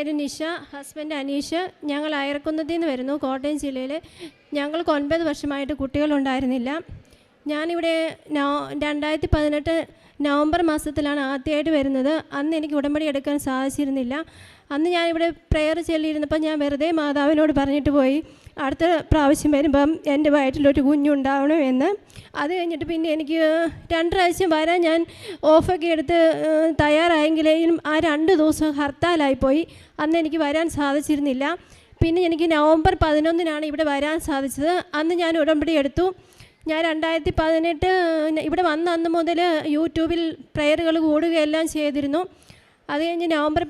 പേര് നിഷ, ഹസ്ബൻഡ് അനീഷ്. ഞങ്ങൾ അയർക്കുന്നതിൽ നിന്ന് വരുന്നു, കോട്ടയം ജില്ലയിൽ. ഞങ്ങൾക്ക് 9 വർഷമായിട്ട് കുട്ടികളുണ്ടായിരുന്നില്ല. ഞാനിവിടെ 2018 നവംബർ മാസത്തിലാണ് ആദ്യമായിട്ട് വരുന്നത്. അന്ന് എനിക്ക് ഉടമ്പടി എടുക്കാൻ സാധിച്ചിരുന്നില്ല. അന്ന് ഞാനിവിടെ പ്രെയർ ചൊല്ലിയിരുന്നപ്പോൾ ഞാൻ വെറുതെ മാതാവിനോട് പറഞ്ഞിട്ട് പോയി, അടുത്ത പ്രാവശ്യം വരുമ്പം എൻ്റെ വയറ്റിലൊരു കുഞ്ഞുണ്ടാവണമെന്ന്. അത് കഴിഞ്ഞിട്ട് പിന്നെ എനിക്ക് 2 പ്രാവശ്യം വരാൻ ഞാൻ ഓഫൊക്കെ എടുത്ത് തയ്യാറായെങ്കിലും ആ 2 ദിവസം ഹർത്താലായിപ്പോയി. അന്ന് എനിക്ക് വരാൻ സാധിച്ചിരുന്നില്ല. പിന്നെ എനിക്ക് നവംബർ 11 ഇവിടെ വരാൻ സാധിച്ചത്. അന്ന് ഞാൻ ഉടമ്പടി എടുത്തു. ഞാൻ 2018 ഇവിടെ വന്ന അന്ന് മുതൽ യൂട്യൂബിൽ പ്രെയറുകൾ കൂടുകയെല്ലാം ചെയ്തിരുന്നു. അത് കഴിഞ്ഞ് നവംബർ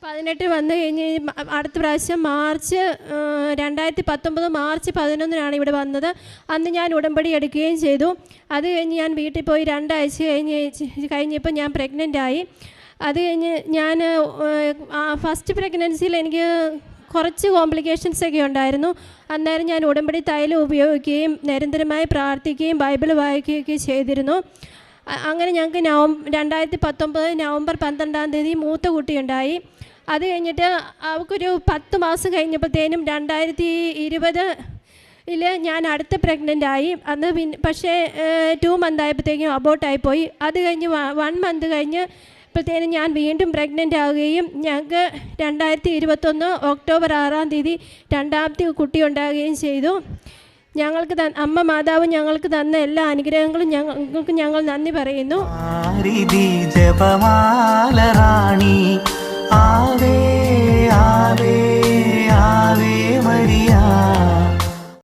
18 വന്നു കഴിഞ്ഞ് അടുത്ത പ്രാവശ്യം 2019 മാർച്ച് 11 ഇവിടെ വന്നത്. അന്ന് ഞാൻ ഉടമ്പടി എടുക്കുകയും ചെയ്തു. അത് കഴിഞ്ഞ് ഞാൻ വീട്ടിൽ പോയി 2 ആഴ്ച കഴിഞ്ഞപ്പോൾ ഞാൻ പ്രഗ്നൻ്റായി. അത് കഴിഞ്ഞ് ഞാൻ ഫസ്റ്റ് പ്രഗ്നൻസിയിൽ എനിക്ക് കുറച്ച് കോംപ്ലിക്കേഷൻസൊക്കെ ഉണ്ടായിരുന്നു. അന്നേരം ഞാൻ ഉടമ്പടി തൈലം ഉപയോഗിക്കുകയും നിരന്തരമായി പ്രാർത്ഥിക്കുകയും ബൈബിൾ വായിക്കുകയൊക്കെ ചെയ്തിരുന്നു. അങ്ങനെ ഞങ്ങൾക്ക് 2019 നവംബർ 12 മൂത്ത കുട്ടിയുണ്ടായി. അത് കഴിഞ്ഞിട്ട് അവൾക്കൊരു 10 മാസം കഴിഞ്ഞപ്പോഴത്തേനും 2020 ഞാൻ അടുത്ത പ്രഗ്നൻ്റ് ആയി. അന്ന് പക്ഷേ 2 മന്ത് ആയപ്പോഴത്തേക്കും അബോട്ടായിപ്പോയി. അത് കഴിഞ്ഞ് 1 മന്ത് കഴിഞ്ഞപ്പോഴത്തേനും ഞാൻ വീണ്ടും പ്രഗ്നൻ്റ് ആവുകയും ഞങ്ങൾക്ക് 2021 ഒക്ടോബർ 6 രണ്ടാമത്തെ കുട്ടി ഉണ്ടാവുകയും ചെയ്തു. ഞങ്ങൾക്ക് അമ്മ മാതാവ് ഞങ്ങൾക്ക് തന്ന എല്ലാ അനുഗ്രഹങ്ങളും ഞങ്ങൾ നന്ദി പറയുന്നു. ആവേ ആവേ ആവേ മരിയ.